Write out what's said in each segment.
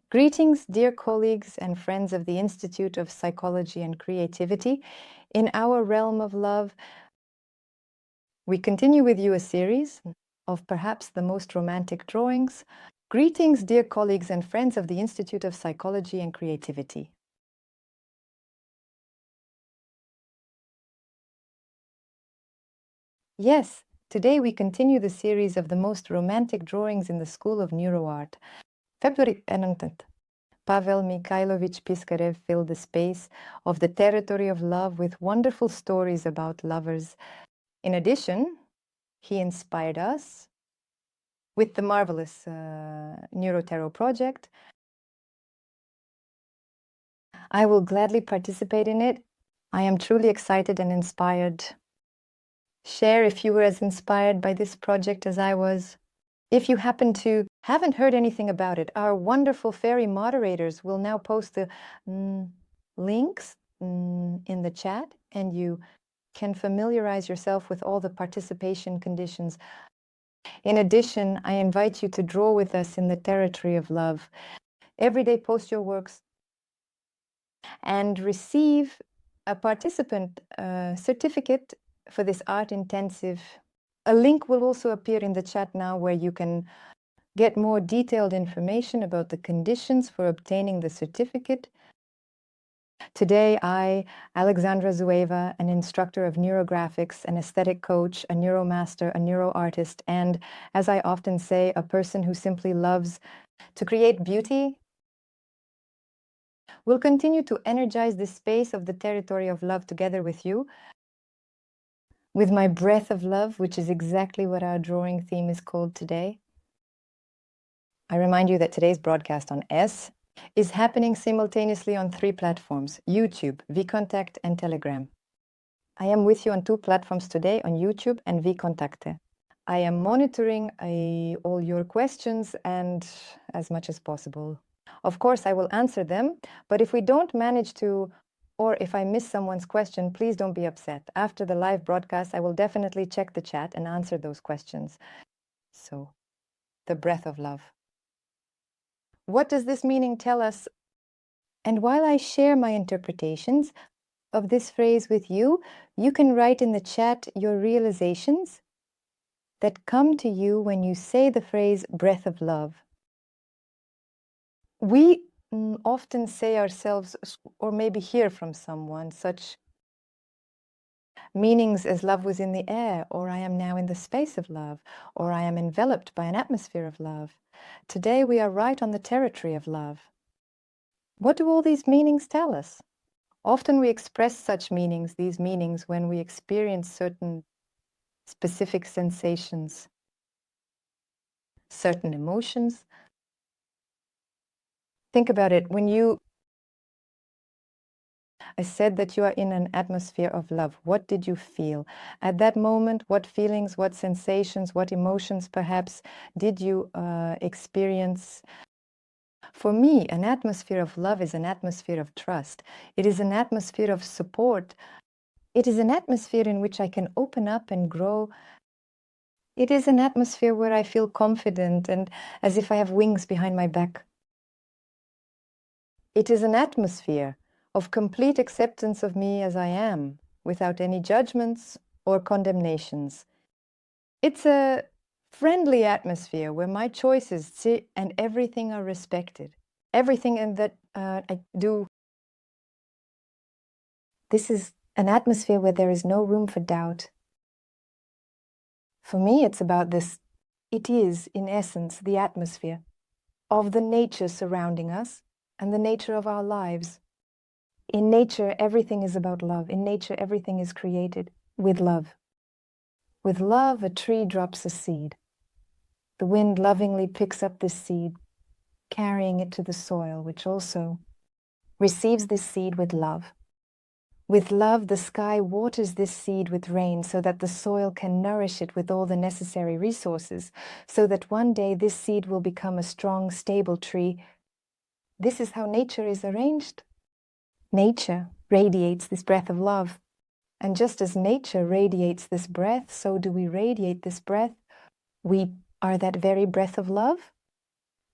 Greetings, dear colleagues and friends of the Institute of Psychology and Creativity. In our realm of love, we continue with you a series of perhaps the most romantic drawings. Greetings, dear colleagues and friends of the Institute of Psychology and Creativity. Yes, today we continue the series of the most romantic drawings in the School of Neuroart. February 19th. Pavel Mikhailovich Piskarev filled the space of the territory of love with wonderful stories about lovers. In addition, he inspired us with the marvelous Neurotarot project. I will gladly participate in it. I am truly excited and inspired. Share if you were as inspired by this project as I was. If you haven't heard anything about it, our wonderful fairy moderators will now post the links in the chat, and you can familiarize yourself with all the participation conditions. In addition, I invite you to draw with us in the territory of love. Every day post your works and receive a participant certificate for this art intensive. A link will also appear in the chat now where you can get more detailed information about the conditions for obtaining the certificate. Today, I, Alexandra Zueva, an instructor of neurographics, an aesthetic coach, a neuromaster, a neuroartist, and, as I often say, a person who simply loves to create beauty, will continue to energize this space of the territory of love together with you, with my breath of love, which is exactly what our drawing theme is called today. I remind you that today's broadcast on S is happening simultaneously on 3 platforms: YouTube, VKontakte, and Telegram. I am with you on 2 platforms today, on YouTube and VKontakte. I am monitoring all your questions and as much as possible. Of course, I will answer them, but if we don't manage to, or if I miss someone's question, please don't be upset. After the live broadcast, I will definitely check the chat and answer those questions. So, the breath of love. What does this meaning tell us? And while I share my interpretations of this phrase with you, you can write in the chat your realizations that come to you when you say the phrase breath of love. We often say ourselves, or maybe hear from someone, such meanings as love was in the air, or I am now in the space of love, or I am enveloped by an atmosphere of love. Today we are right on the territory of love. What do all these meanings tell us? Often we express such meanings, these meanings, when we experience certain specific sensations, certain emotions. Think about it. I said that you are in an atmosphere of love. What did you feel? At that moment, what feelings, what sensations, what emotions perhaps did you experience? For me, an atmosphere of love is an atmosphere of trust. It is an atmosphere of support. It is an atmosphere in which I can open up and grow. It is an atmosphere where I feel confident and as if I have wings behind my back. It is an atmosphere of complete acceptance of me as I am, without any judgments or condemnations. It's a friendly atmosphere where my choices and everything are respected. Everything that I do. This is an atmosphere where there is no room for doubt. For me, it's about this. It is, in essence, the atmosphere of the nature surrounding us and the nature of our lives. In nature, everything is about love. In nature, everything is created with love. With love, a tree drops a seed. The wind lovingly picks up this seed, carrying it to the soil, which also receives this seed with love. With love, the sky waters this seed with rain so that the soil can nourish it with all the necessary resources, so that one day this seed will become a strong, stable tree. This is how nature is arranged. Nature radiates this breath of love. And just as nature radiates this breath, so do we radiate this breath. We are that very breath of love.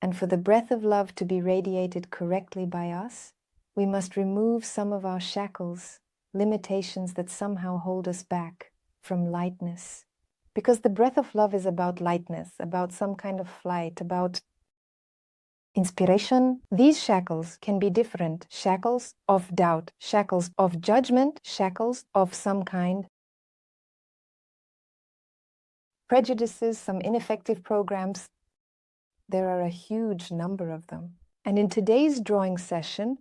And for the breath of love to be radiated correctly by us, we must remove some of our shackles, limitations that somehow hold us back from lightness. Because the breath of love is about lightness, about some kind of flight, about inspiration. These shackles can be different. Shackles of doubt, shackles of judgment, shackles of some kind. Prejudices, some ineffective programs. There are a huge number of them. And in today's drawing session,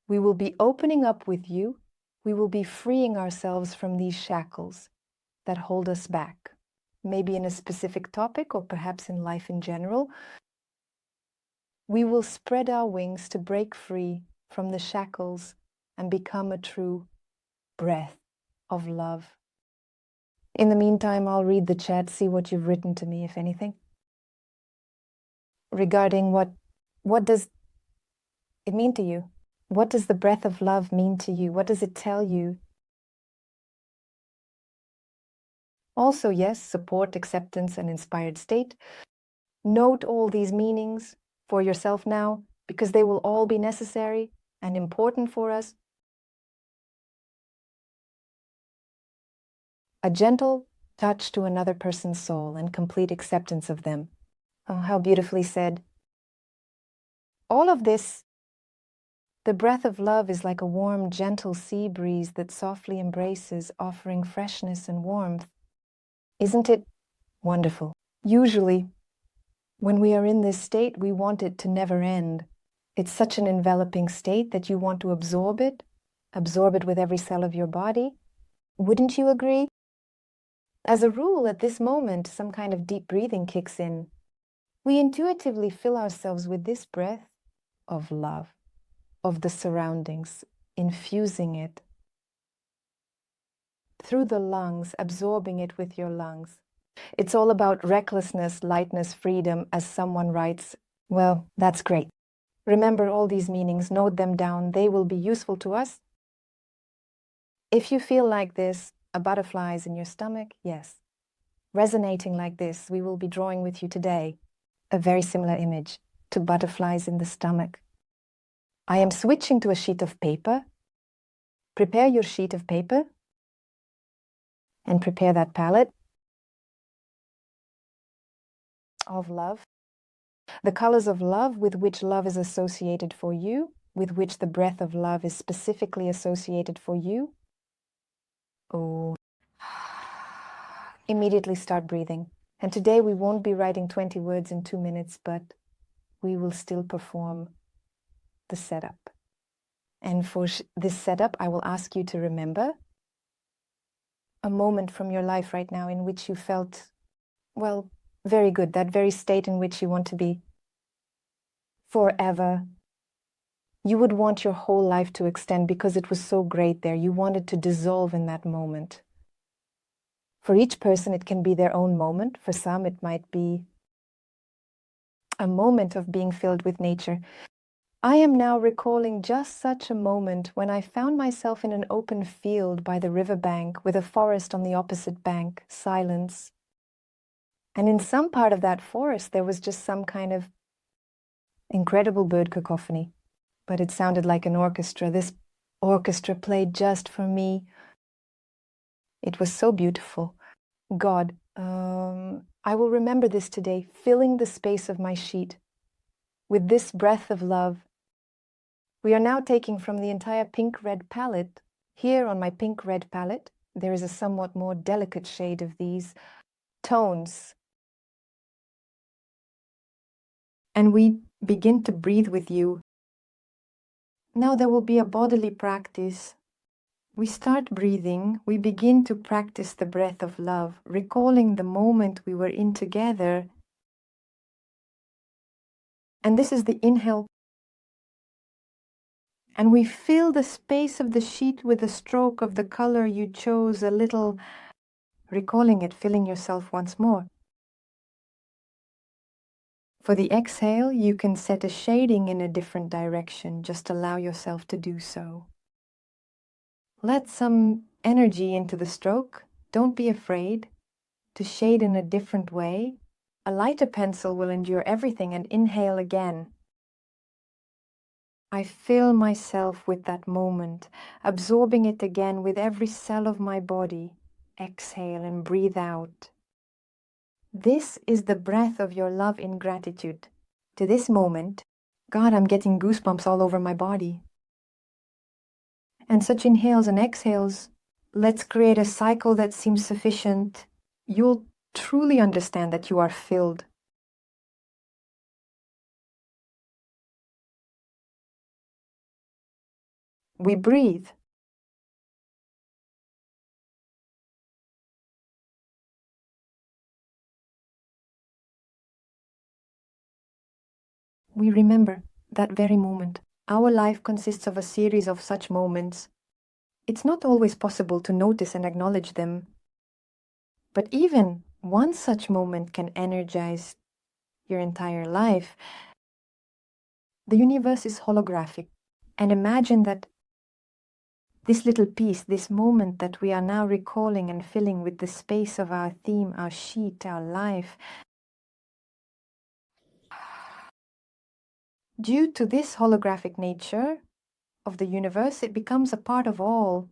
we will be opening up with you. We will be freeing ourselves from these shackles that hold us back. Maybe in a specific topic or perhaps in life in general. We will spread our wings to break free from the shackles and become a true breath of love. In the meantime, I'll read the chat, see what you've written to me, if anything. Regarding what does it mean to you? What does the breath of love mean to you? What does it tell you? Also, yes, support, acceptance, and inspired state. Note all these meanings for yourself now, because they will all be necessary and important for us. A gentle touch to another person's soul and complete acceptance of them. Oh, how beautifully said. All of this, the breath of love is like a warm, gentle sea breeze that softly embraces, offering freshness and warmth. Isn't it wonderful? Usually, when we are in this state, we want it to never end. It's such an enveloping state that you want to absorb it with every cell of your body. Wouldn't you agree? As a rule, at this moment, some kind of deep breathing kicks in. We intuitively fill ourselves with this breath of love, of the surroundings, infusing it through the lungs, absorbing it with your lungs. It's all about recklessness, lightness, freedom, as someone writes. Well, that's great. Remember all these meanings, note them down. They will be useful to us. If you feel like this, a butterfly is in your stomach, yes. Resonating like this, we will be drawing with you today a very similar image to butterflies in the stomach. I am switching to a sheet of paper. Prepare your sheet of paper and prepare that palette of love. The colors of love with which love is associated for you, with which the breath of love is specifically associated for you. Oh. Immediately start breathing. And today we won't be writing 20 words in 2 minutes, but we will still perform the setup. And for this setup, I will ask you to remember a moment from your life right now in which you felt, well, very good, that very state in which you want to be forever. You would want your whole life to extend because it was so great there. You wanted to dissolve in that moment. For each person, it can be their own moment. For some, it might be a moment of being filled with nature. I am now recalling just such a moment when I found myself in an open field by the riverbank with a forest on the opposite bank, silence. And in some part of that forest, there was just some kind of incredible bird cacophony. But it sounded like an orchestra. This orchestra played just for me. It was so beautiful. God, I will remember this today, filling the space of my sheet with this breath of love. We are now taking from the entire pink-red palette. Here on my pink-red palette, there is a somewhat more delicate shade of these tones. And we begin to breathe with you. Now there will be a bodily practice. We start breathing, we begin to practice the breath of love, recalling the moment we were in together. And this is the inhale. And we fill the space of the sheet with a stroke of the color you chose, a little, recalling it, filling yourself once more. For the exhale, you can set a shading in a different direction. Just allow yourself to do so. Let some energy into the stroke. Don't be afraid to shade in a different way. A lighter pencil will endure everything, and inhale again. I fill myself with that moment, absorbing it again with every cell of my body. Exhale and breathe out. This is the breath of your love in gratitude. To this moment, God, I'm getting goosebumps all over my body. And such inhales and exhales, let's create a cycle that seems sufficient. You'll truly understand that you are filled. We breathe. We remember that very moment. Our life consists of a series of such moments. It's not always possible to notice and acknowledge them. But even one such moment can energize your entire life. The universe is holographic. And imagine that this little piece, this moment that we are now recalling and filling with the space of our theme, our sheet, our life. Due to this holographic nature of the universe, it becomes a part of all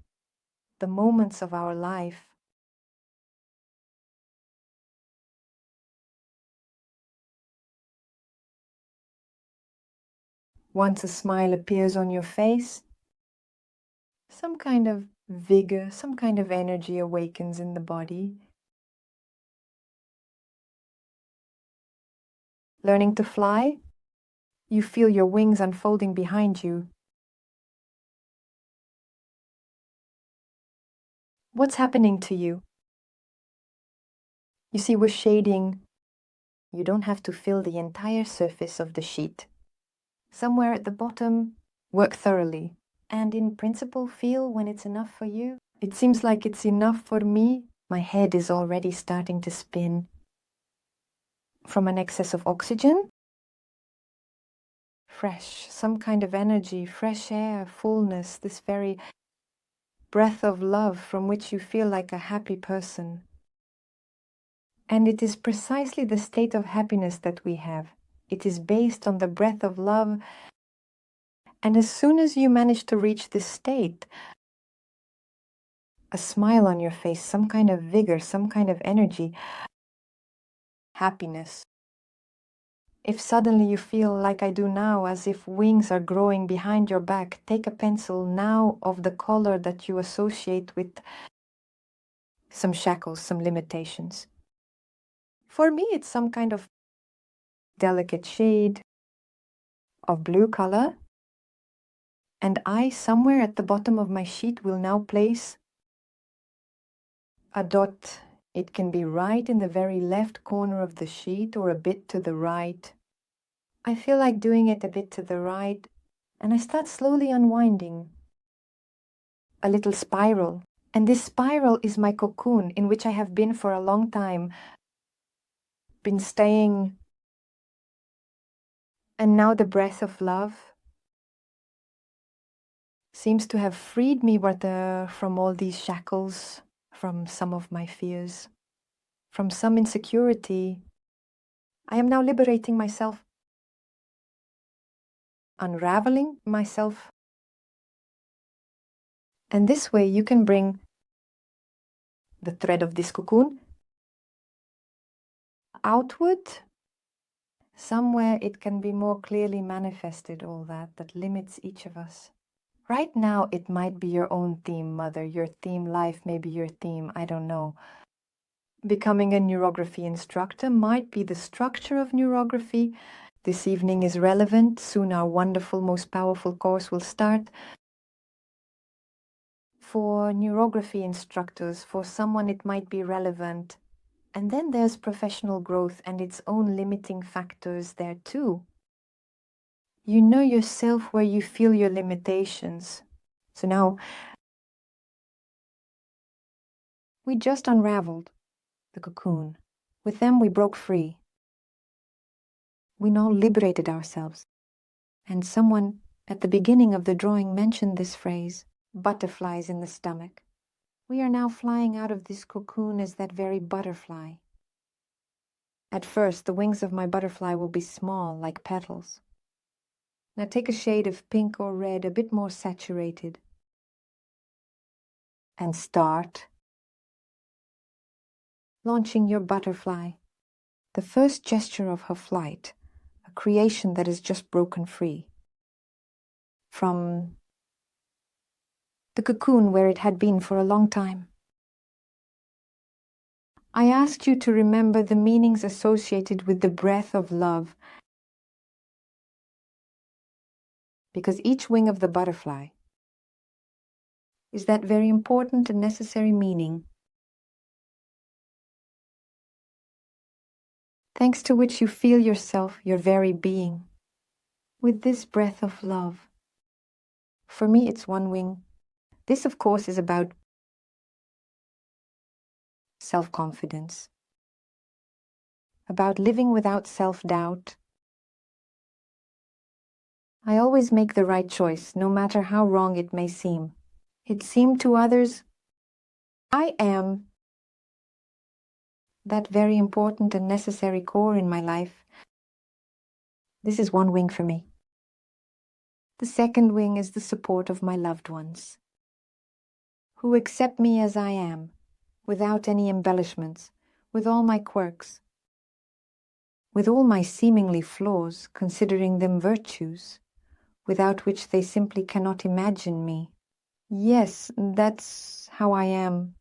the moments of our life. Once a smile appears on your face, some kind of vigor, some kind of energy awakens in the body. Learning to fly, you feel your wings unfolding behind you. What's happening to you? You see, we're shading. You don't have to fill the entire surface of the sheet. Somewhere at the bottom, work thoroughly. And in principle, feel when it's enough for you. It seems like it's enough for me. My head is already starting to spin from an excess of oxygen. Fresh, some kind of energy, fresh air, fullness, this very breath of love from which you feel like a happy person. And it is precisely the state of happiness that we have. It is based on the breath of love. And as soon as you manage to reach this state, a smile on your face, some kind of vigor, some kind of energy, happiness. If suddenly you feel like I do now, as if wings are growing behind your back, take a pencil now of the color that you associate with some shackles, some limitations. For me, it's some kind of delicate shade of blue color. And I, somewhere at the bottom of my sheet, will now place a dot. It can be right in the very left corner of the sheet or a bit to the right. I feel like doing it a bit to the right, and I start slowly unwinding a little spiral. And this spiral is my cocoon in which I have been for a long time, been staying. And now the breath of love seems to have freed me from all these shackles, from some of my fears, from some insecurity. I am now liberating myself, unraveling myself. And this way you can bring the thread of this cocoon outward. Somewhere it can be more clearly manifested, all that limits each of us. Right now, it might be your own theme, mother, your theme life, maybe your theme, I don't know. Becoming a neurography instructor might be the structure of neurography. This evening is relevant. Soon our wonderful, most powerful course will start. For neurography instructors, for someone it might be relevant. And then there's professional growth and its own limiting factors there too. You know yourself where you feel your limitations. So now, we just unraveled the cocoon. With them, we broke free. We now liberated ourselves. And someone at the beginning of the drawing mentioned this phrase, butterflies in the stomach. We are now flying out of this cocoon as that very butterfly. At first, the wings of my butterfly will be small, like petals. Now take a shade of pink or red, a bit more saturated, and start launching your butterfly. The first gesture of her flight, a creation that is just broken free from the cocoon where it had been for a long time. I asked you to remember the meanings associated with the breath of love, because each wing of the butterfly is that very important and necessary meaning, thanks to which you feel yourself, your very being, with this breath of love. For me, it's one wing. This, of course, is about self-confidence, about living without self-doubt. I always make the right choice, no matter how wrong it may seem. It seemed to others, I am that very important and necessary core in my life. This is one wing for me. The second wing is the support of my loved ones, who accept me as I am, without any embellishments, with all my quirks, with all my seemingly flaws, considering them virtues, without which they simply cannot imagine me. Yes, that's how I am.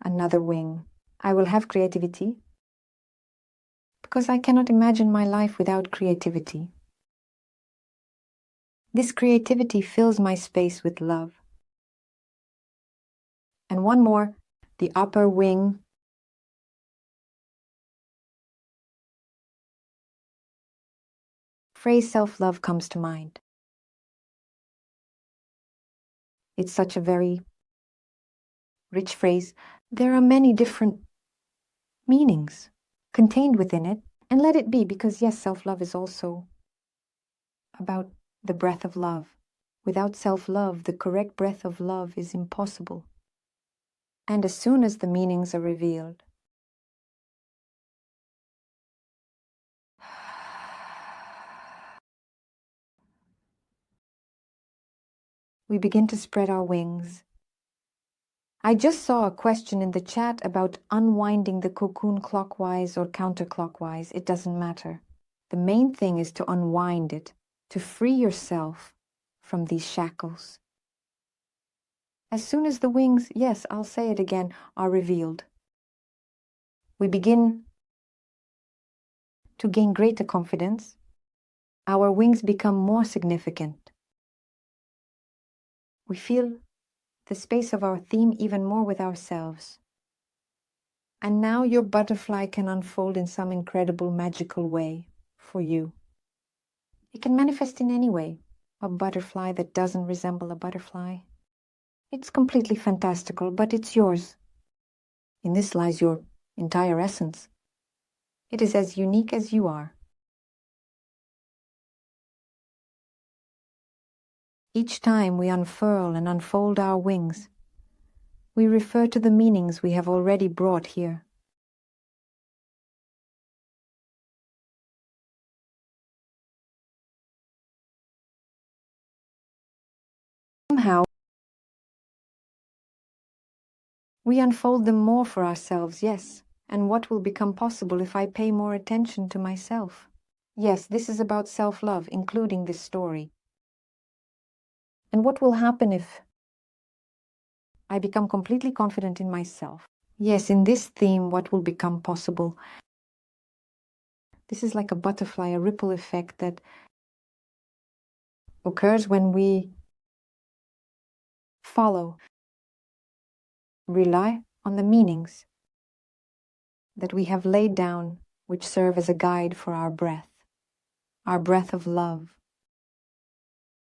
Another wing. I will have creativity, because I cannot imagine my life without creativity. This creativity fills my space with love. And one more, the upper wing. Phrase self-love comes to mind. It's such a very rich phrase. There are many different meanings contained within it, and let it be, because yes, self-love is also about the breath of love. Without self-love, the correct breath of love is impossible. And as soon as the meanings are revealed, we begin to spread our wings. I just saw a question in the chat about unwinding the cocoon clockwise or counterclockwise. It doesn't matter. The main thing is to unwind it, to free yourself from these shackles. As soon as the wings, yes, I'll say it again, are revealed, we begin to gain greater confidence. Our wings become more significant. We feel the space of our theme even more with ourselves. And now your butterfly can unfold in some incredible magical way for you. It can manifest in any way. A butterfly that doesn't resemble a butterfly. It's completely fantastical, but it's yours. In this lies your entire essence. It is as unique as you are. Each time we unfurl and unfold our wings, we refer to the meanings we have already brought here. Somehow, we unfold them more for ourselves, yes. And what will become possible if I pay more attention to myself? Yes, this is about self-love, including this story. And what will happen if I become completely confident in myself? Yes, in this theme, what will become possible? This is like a butterfly, a ripple effect that occurs when we follow, rely on the meanings that we have laid down, which serve as a guide for our breath of love.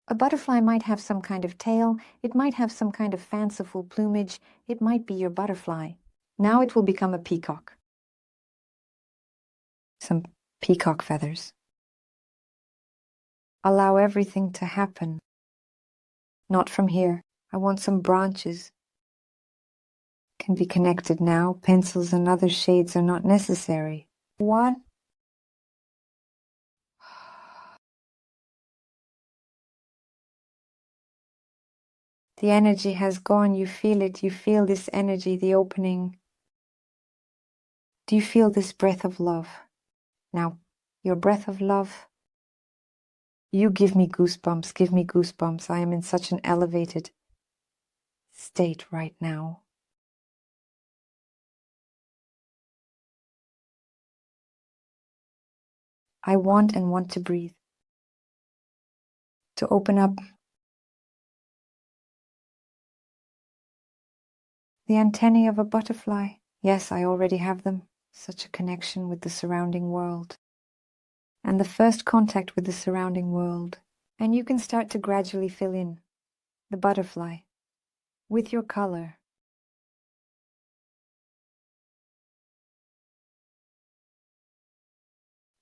A butterfly might have some kind of tail, it might have some kind of fanciful plumage, it might be your butterfly. Now it will become a peacock. Some peacock feathers. Allow everything to happen. Not from here. I want some branches. can be connected now. Pencils and other shades are not necessary. What? The energy has gone. You feel it. You feel this energy, the opening. Do you feel this breath of love? Now, your breath of love, you give me goosebumps, give me goosebumps. I am in such an elevated state right now. I want to breathe, to open up the antennae of a butterfly. Yes, I already have them. Such a connection with the surrounding world. And the first contact with the surrounding world. And you can start to gradually fill in the butterfly with your color.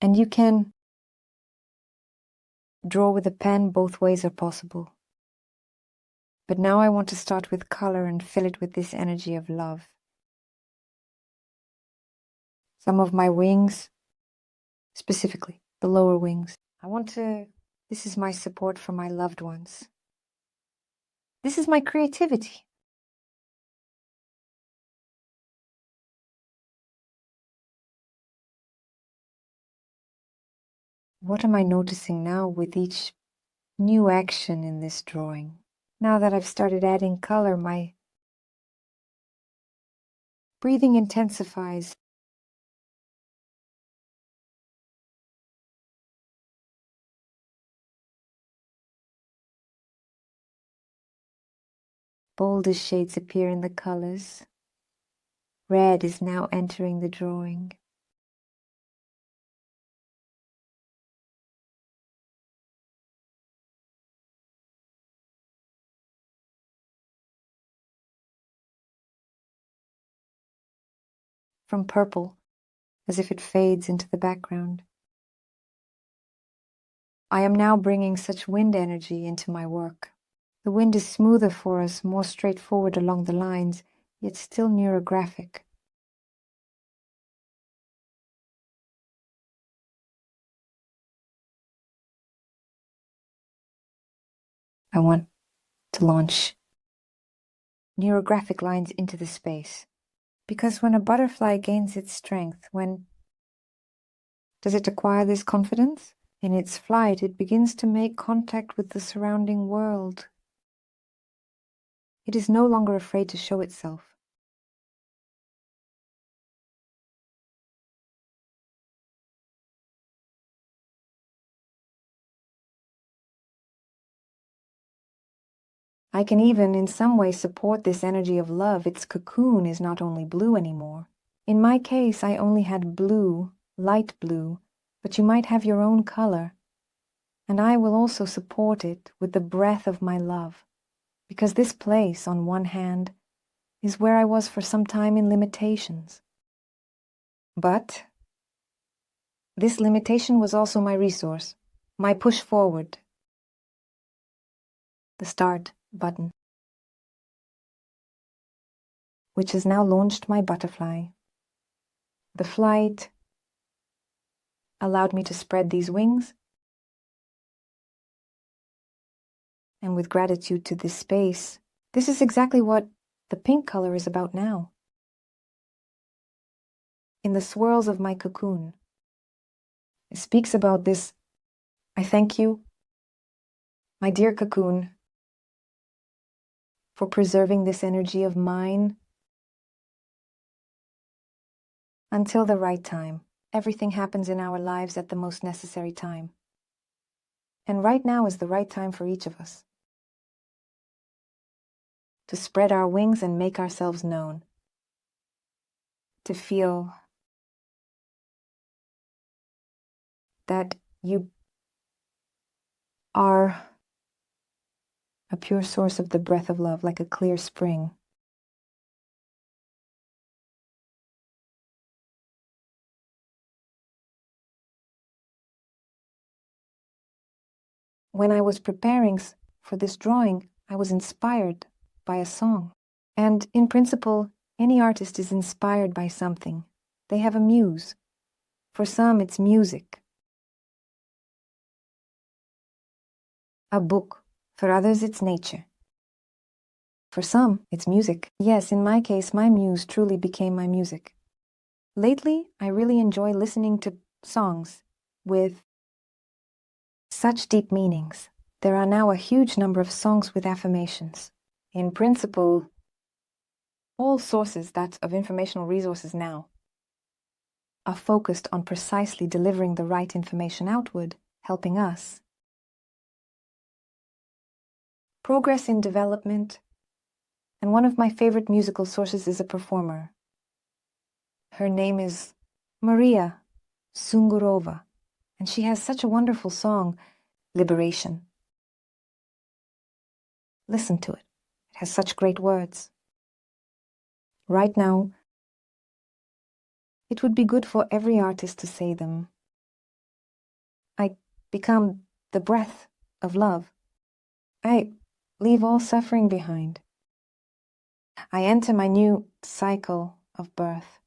And you can draw with a pen. Both ways are possible. But now I want to start with color and fill it with this energy of love. Some of my wings, specifically the lower wings, this is my support for my loved ones. This is my creativity. What am I noticing now with each new action in this drawing? Now that I've started adding color, my breathing intensifies. Bolder shades appear in the colors. Red is now entering the drawing. From purple, as if it fades into the background. I am now bringing such wind energy into my work. The wind is smoother for us, more straightforward along the lines, yet still neurographic. I want to launch neurographic lines into the space. Because when a butterfly gains its strength, when does it acquire this confidence? In its flight, it begins to make contact with the surrounding world. It is no longer afraid to show itself. I can even in some way support this energy of love. Its cocoon is not only blue anymore. In my case, I only had blue, light blue, but you might have your own color. And I will also support it with the breath of my love. Because this place, on one hand, is where I was for some time in limitations. But this limitation was also my resource, my push forward. The start button, which has now launched my butterfly. The flight allowed me to spread these wings, and with gratitude to this space, this is exactly what the pink color is about now. In the swirls of my cocoon, it speaks about this. I thank you, my dear cocoon, for preserving this energy of mine until the right time. Everything happens in our lives at the most necessary time. And right now is the right time for each of us to spread our wings and make ourselves known, to feel that you are a pure source of the breath of love, like a clear spring. When I was preparing for this drawing, I was inspired by a song. And in principle, Any artist is inspired by something. They have a muse. For some, it's music. A book. For others, it's nature. For some, it's music. Yes, in my case, my muse truly became my music. Lately, I really enjoy listening to songs with such deep meanings. There are now a huge number of songs with affirmations. In principle, all sources that of informational resources now are focused on precisely delivering the right information outward, helping us. Progress in development, and one of my favorite musical sources is a performer. Her name is Maria Sungurova, and she has such a wonderful song, Liberation. Listen to it. It has such great words. Right now, it would be good for every artist to say them. I become the breath of love. I leave all suffering behind. I enter my new cycle of birth.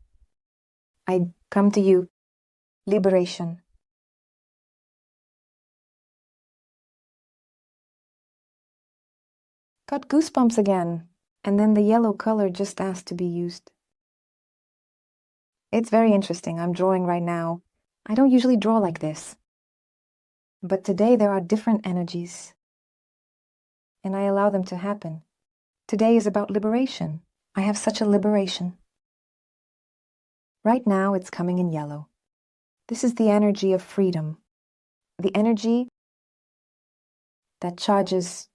I come to you, liberation. Got goosebumps again, and then the yellow color just asked to be used. It's very interesting. I'm drawing right now. I don't usually draw like this. But today there are different energies, and I allow them to happen. Today is about liberation. I have such a liberation. Right now it's coming in yellow. This is the energy of freedom. The energy that charges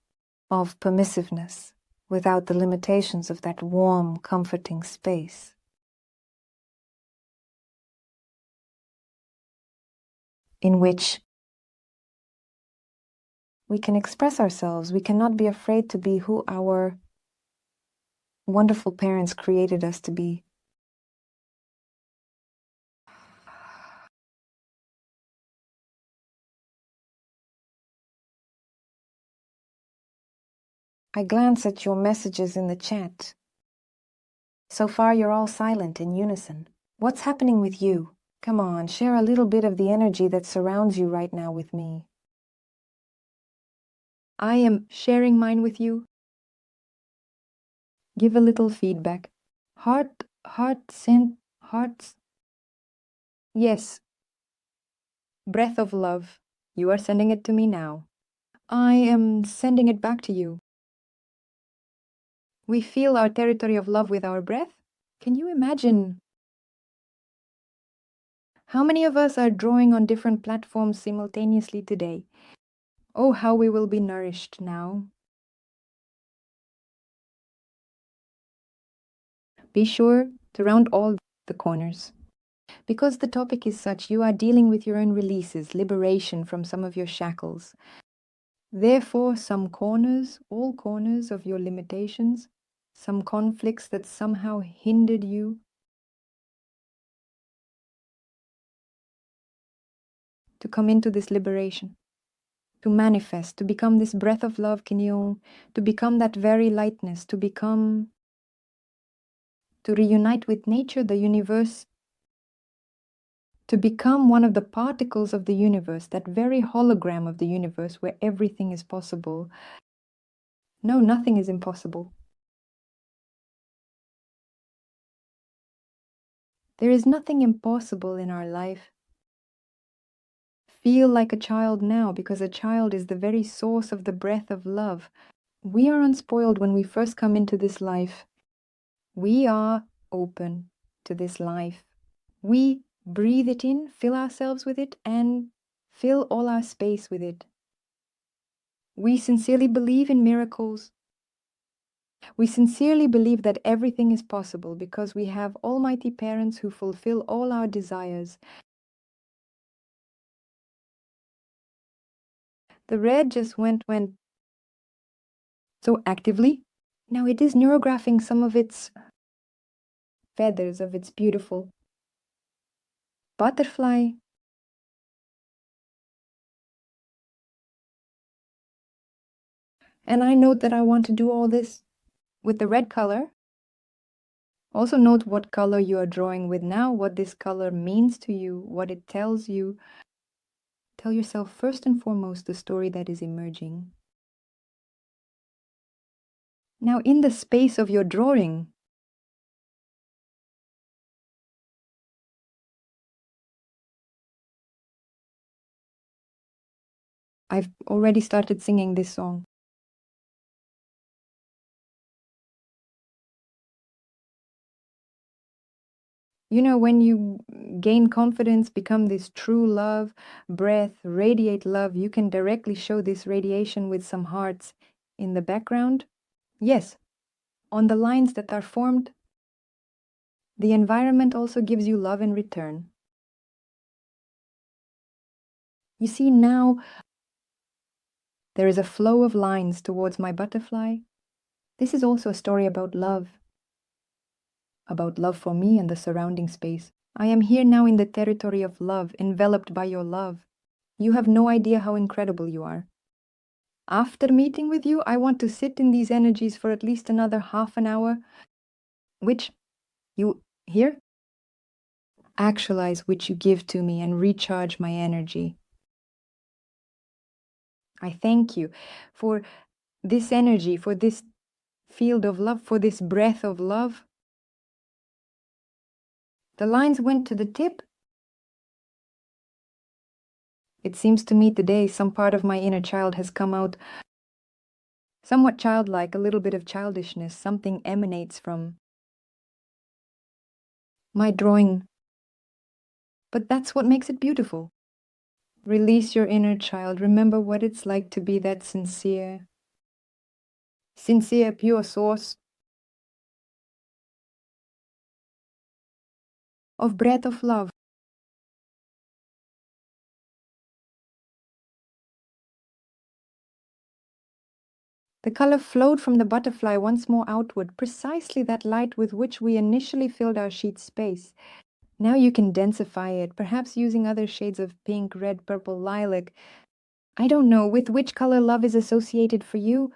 of permissiveness without the limitations of that warm, comforting space. In which we can express ourselves. We cannot be afraid to be who our wonderful parents created us to be. I glance at your messages in the chat. So far, you're all silent in unison. What's happening with you? Come on, share a little bit of the energy that surrounds you right now with me. I am sharing mine with you. Give a little feedback. Send hearts. Yes. Breath of love. You are sending it to me now. I am sending it back to you. We feel our territory of love with our breath. Can you imagine? How many of us are drawing on different platforms simultaneously today? Oh, how we will be nourished now. Be sure to round all the corners. Because the topic is such, you are dealing with your own releases, liberation from some of your shackles. Therefore, some corners, all corners of your limitations, some conflicts that somehow hindered you to come into this liberation, to manifest, to become this breath of love, Kinyo, to become that very lightness, to reunite with nature, the universe, to become one of the particles of the universe, that very hologram of the universe where everything is possible. No, nothing is impossible. There is nothing impossible in our life. Feel like a child now, because a child is the very source of the breath of love. We are unspoiled when we first come into this life. We are open to this life. We breathe it in, fill ourselves with it, and fill all our space with it. We sincerely believe in miracles. We sincerely believe that everything is possible because we have almighty parents who fulfill all our desires. The red just went so actively. Now it is neurographing some of its feathers of its beautiful butterfly. And I know that I want to do all this with the red color. Also note what color you are drawing with now, what this color means to you, what it tells you. Tell yourself first and foremost the story that is emerging. Now, in the space of your drawing, I've already started singing this song. You know, when you gain confidence, become this true love, breath, radiate love, you can directly show this radiation with some hearts in the background. Yes, on the lines that are formed, the environment also gives you love in return. You see, now there is a flow of lines towards my butterfly. This is also a story about love for me and the surrounding space. I am here now in the territory of love, enveloped by your love. You have no idea how incredible you are. After meeting with you, I want to sit in these energies for at least another half an hour, which you hear? Actualize which you give to me and recharge my energy. I thank you for this energy, for this field of love, for this breath of love. The lines went to the tip. It seems to me today some part of my inner child has come out, somewhat childlike, a little bit of childishness. Something emanates from my drawing. But that's what makes it beautiful. Release your inner child. Remember what it's like to be that sincere, pure source of breath of love. The color flowed from the butterfly once more outward, precisely that light with which we initially filled our sheet space. Now you can densify it, perhaps using other shades of pink, red, purple, lilac. I don't know with which color love is associated for you.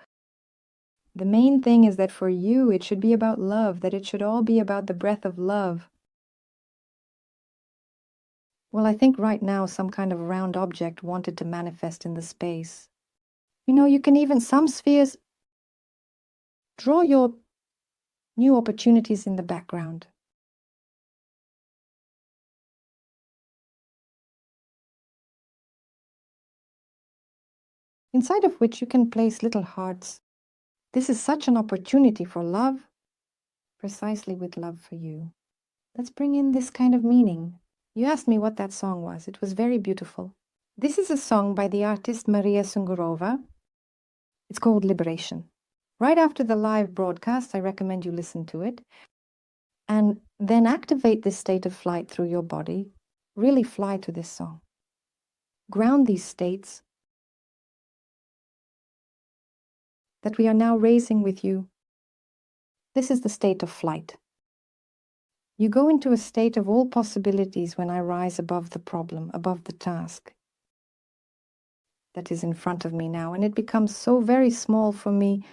The main thing is that for you, it should be about love, that it should all be about the breath of love. Well, I think right now some kind of round object wanted to manifest in the space. You know, you can even, some spheres, draw your new opportunities in the background. Inside of which you can place little hearts. This is such an opportunity for love, precisely with love for you. Let's bring in this kind of meaning. You asked me what that song was. It was very beautiful. This is a song by the artist Maria Sungurova. It's called Liberation. Right after the live broadcast, I recommend you listen to it. And then activate this state of flight through your body. Really fly to this song. Ground these states that we are now raising with you. This is the state of flight. You go into a state of all possibilities when I rise above the problem, above the task that is in front of me now. And it becomes so very small for me.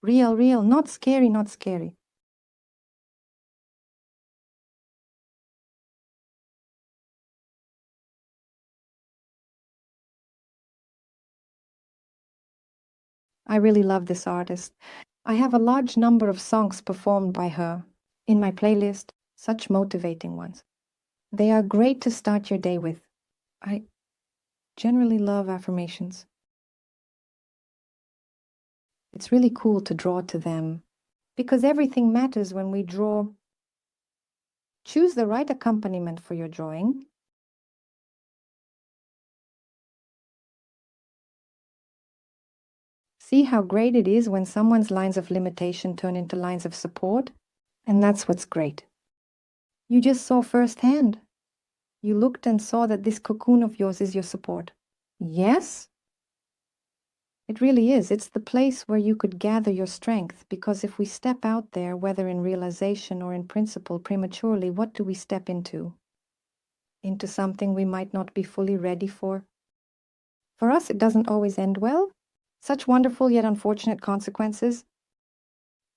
Real, not scary, not scary. I really love this artist. I have a large number of songs performed by her in my playlist, such motivating ones. They are great to start your day with. I generally love affirmations. It's really cool to draw to them because everything matters when we draw. Choose the right accompaniment for your drawing. See how great it is when someone's lines of limitation turn into lines of support? And that's what's great. You just saw firsthand. You looked and saw that this cocoon of yours is your support. Yes? It really is. It's the place where you could gather your strength, because if we step out there, whether in realization or in principle, prematurely, what do we step into? Into something we might not be fully ready for. For us, it doesn't always end well. Such wonderful yet unfortunate consequences.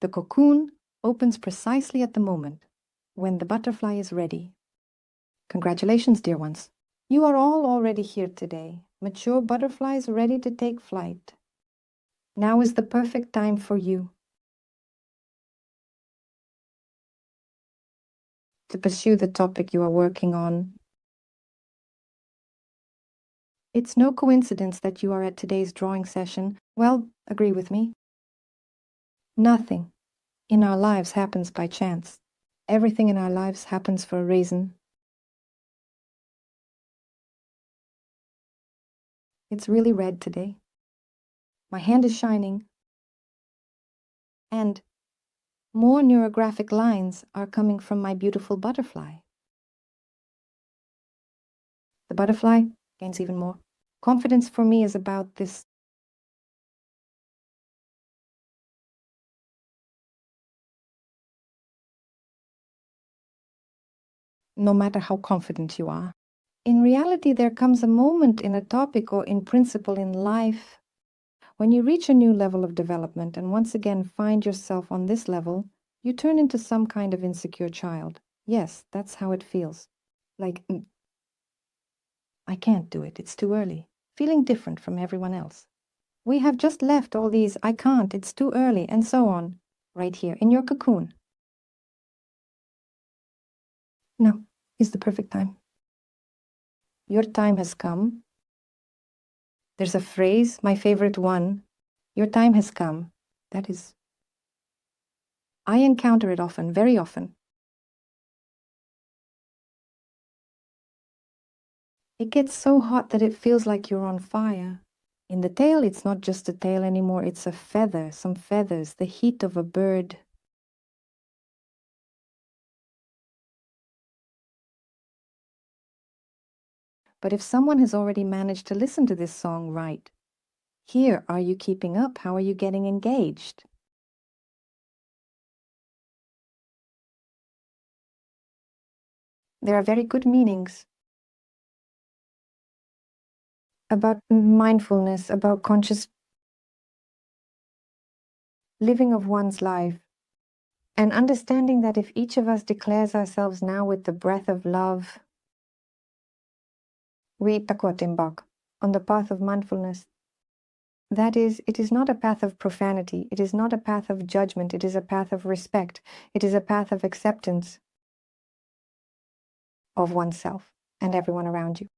The cocoon, opens precisely at the moment when the butterfly is ready. Congratulations, dear ones. You are all already here today, mature butterflies ready to take flight. Now is the perfect time for you to pursue the topic you are working on. It's no coincidence that you are at today's drawing session. Well, agree with me. Nothing in our lives happens by chance. Everything in our lives happens for a reason. It's really red today. My hand is shining, and more neurographic lines are coming from my beautiful butterfly. The butterfly gains even more. Confidence for me is about this. No matter how confident you are. In reality, there comes a moment in a topic or in principle in life when you reach a new level of development and once again find yourself on this level, you turn into some kind of insecure child. Yes, that's how it feels. Like, I can't do it, it's too early. Feeling different from everyone else. We have just left all these, I can't, it's too early, and so on, right here in your cocoon. Now is the perfect time. Your time has come. There's a phrase, my favorite one, your time has come. That is, I encounter it often, very often. It gets so hot that it feels like you're on fire. In the tail, it's not just a tail anymore, it's a feather, some feathers, the heat of a bird. But if someone has already managed to listen to this song right, here, are you keeping up? How are you getting engaged? There are very good meanings about mindfulness, about conscious living of one's life, and understanding that if each of us declares ourselves now with the breath of love, we takotimbak on the path of mindfulness. That is, it is not a path of profanity, it is not a path of judgment, it is a path of respect, it is a path of acceptance of oneself and everyone around you.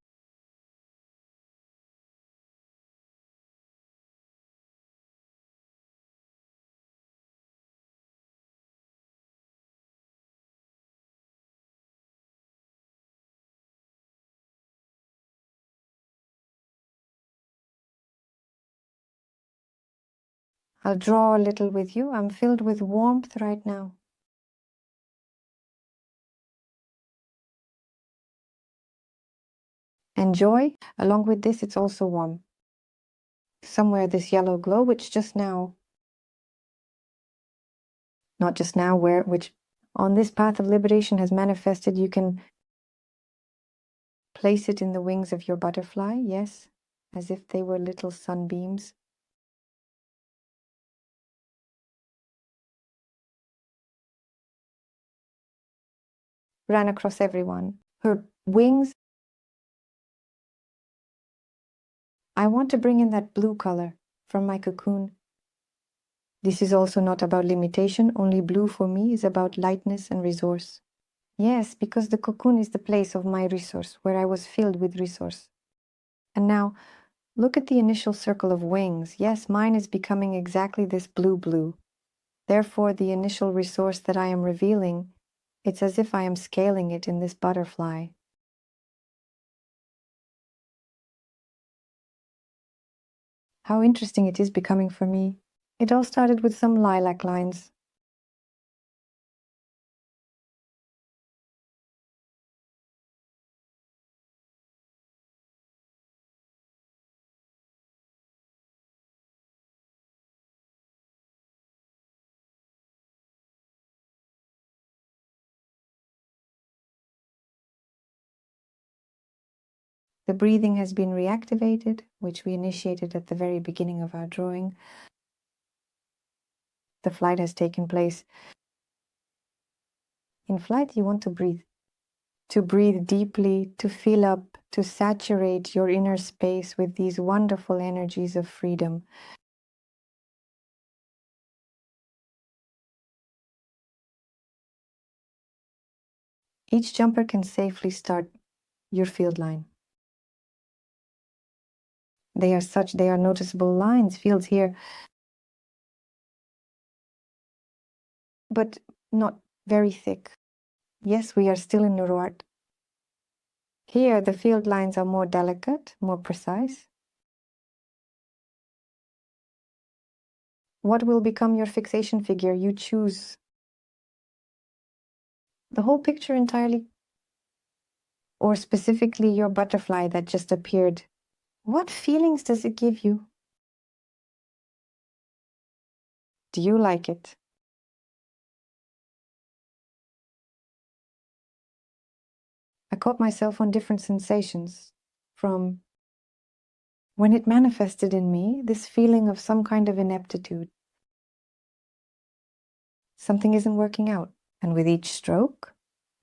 I'll draw a little with you. I'm filled with warmth right now. And joy, along with this, it's also warm. Somewhere this yellow glow, which just now, not just now, which on this path of liberation has manifested, you can place it in the wings of your butterfly, yes, as if they were little sunbeams. Ran across everyone. Her wings, I want to bring in that blue color from my cocoon. This is also not about limitation, only blue for me is about lightness and resource. Yes, because the cocoon is the place of my resource, where I was filled with resource. And now, look at the initial circle of wings. Yes, mine is becoming exactly this blue. Therefore, the initial resource that I am revealing, it's as if I am scaling it in this butterfly. How interesting it is becoming for me. It all started with some lilac lines. The breathing has been reactivated, which we initiated at the very beginning of our drawing. The flight has taken place. In flight, you want to breathe deeply, to fill up, to saturate your inner space with these wonderful energies of freedom. Each jumper can safely start your field line. They are noticeable lines, fields here, but not very thick. Yes, we are still in Nuruat. Here, the field lines are more delicate, more precise. What will become your fixation figure? You choose. The whole picture entirely, or specifically your butterfly that just appeared. What feelings does it give you? Do you like it? I caught myself on different sensations, from when it manifested in me, this feeling of some kind of ineptitude. Something isn't working out. And with each stroke,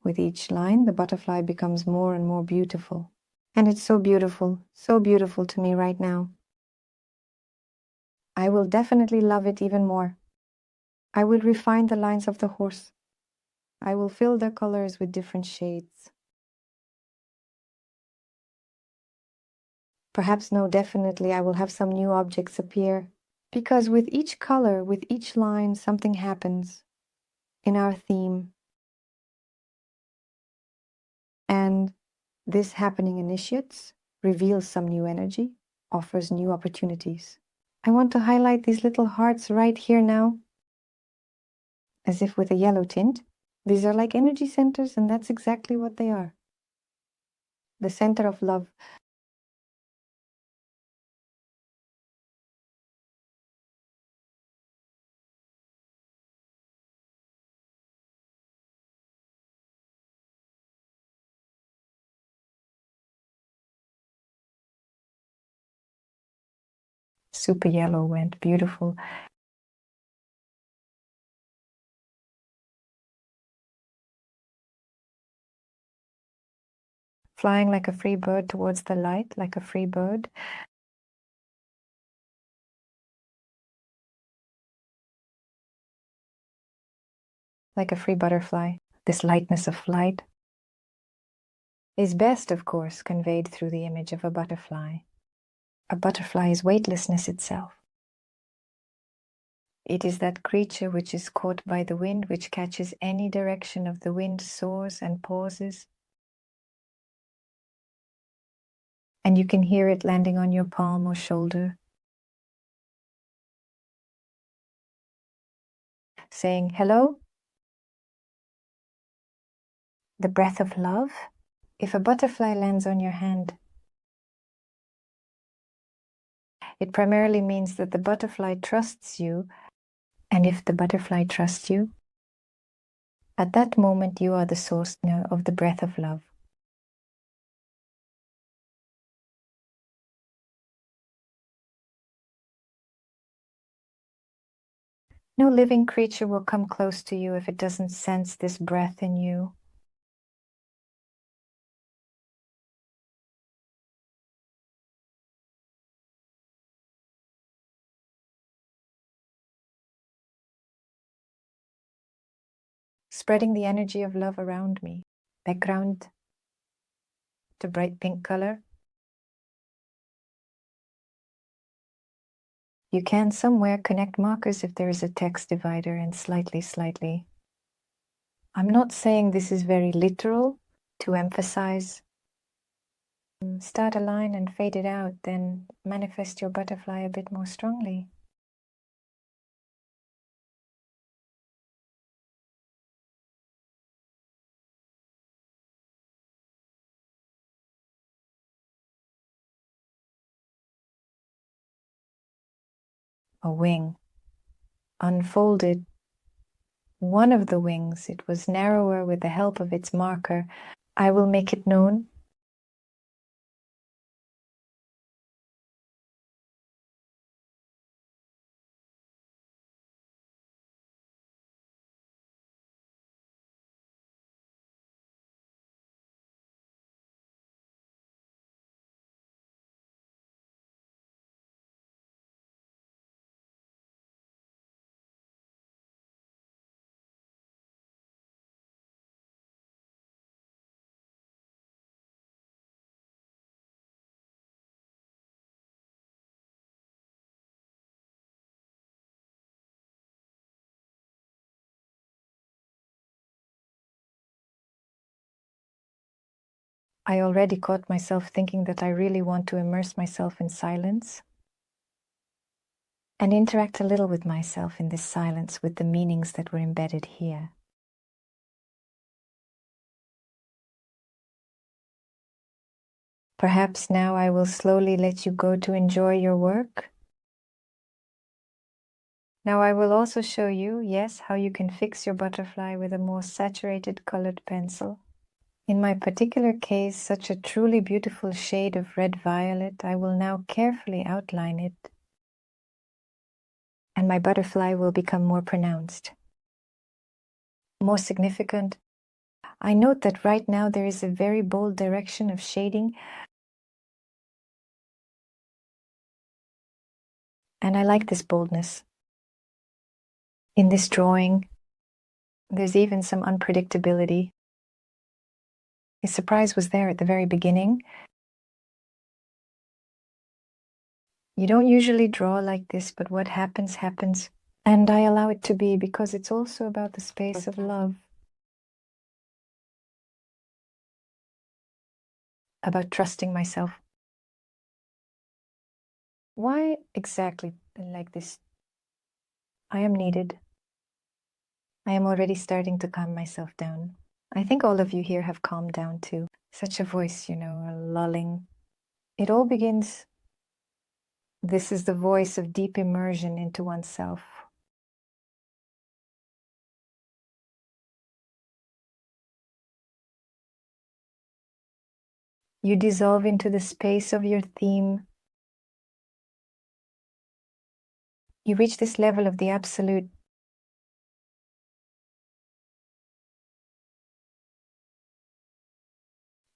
with each line, the butterfly becomes more and more beautiful. And it's so beautiful to me right now. I will definitely love it even more. I will refine the lines of the horse. I will fill the colors with different shades. Perhaps, no, definitely, I will have some new objects appear. Because with each color, with each line, something happens in our theme. And this happening initiates, reveals some new energy, offers new opportunities. I want to highlight these little hearts right here now, as if with a yellow tint. These are like energy centers, and that's exactly what they are. The center of love. Super yellow went beautiful. Flying like a free bird towards the light, like a free bird. Like a free butterfly. This lightness of flight is best, of course, conveyed through the image of a butterfly. A butterfly is weightlessness itself. It is that creature which is caught by the wind, which catches any direction of the wind, soars and pauses. And you can hear it landing on your palm or shoulder, saying, hello? The breath of love? If a butterfly lands on your hand, it primarily means that the butterfly trusts you. And if the butterfly trusts you, at that moment you are the source now of the breath of love. No living creature will come close to you if it doesn't sense this breath in you. Spreading the energy of love around me. Background to bright pink color. You can somewhere connect markers if there is a text divider, and slightly. I'm not saying this is very literal to emphasize. Start a line and fade it out, then manifest your butterfly a bit more strongly. A wing. Unfolded. One of the wings, it was narrower with the help of its marker. I will make it known. I already caught myself thinking that I really want to immerse myself in silence and interact a little with myself in this silence with the meanings that were embedded here. Perhaps now I will slowly let you go to enjoy your work. Now I will also show you, yes, how you can fix your butterfly with a more saturated colored pencil. In my particular case, such a truly beautiful shade of red-violet, I will now carefully outline it, and my butterfly will become more pronounced, more significant. I note that right now there is a very bold direction of shading, and I like this boldness. In this drawing, there's even some unpredictability. The surprise was there at the very beginning. You don't usually draw like this, but what happens, happens. And I allow it to be because it's also about the space of love, about trusting myself. Why exactly like this? I am needed. I am already starting to calm myself down. I think all of you here have calmed down too. Such a voice, a lulling. It all begins. This is the voice of deep immersion into oneself. You dissolve into the space of your theme. You reach this level of the absolute.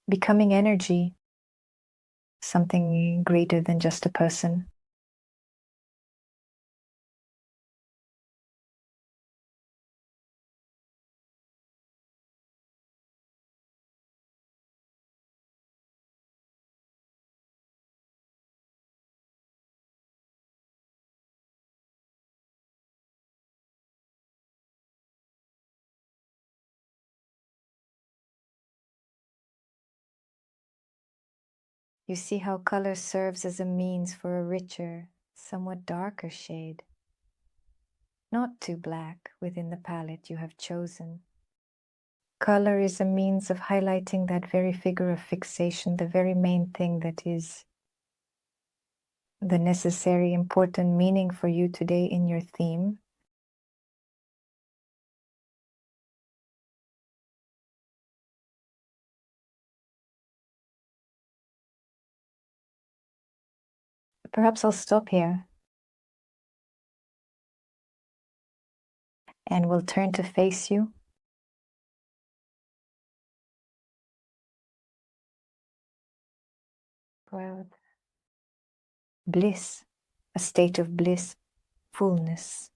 Becoming energy, something greater than just a person. You see how color serves as a means for a richer, somewhat darker shade. Not too black within the palette you have chosen. Color is a means of highlighting that very figure of fixation, the very main thing that is the necessary, important meaning for you today in your theme. Perhaps I'll stop here and we'll turn to face you. Proud. Bliss, a state of bliss, fullness.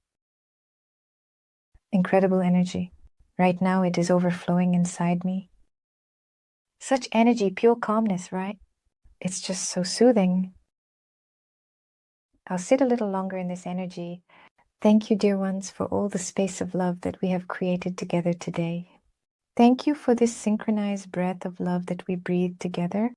Incredible energy. Right now it is overflowing inside me. Such energy, pure calmness, right? It's just so soothing. I'll sit a little longer in this energy. Thank you, dear ones, for all the space of love that we have created together today. Thank you for this synchronized breath of love that we breathe together.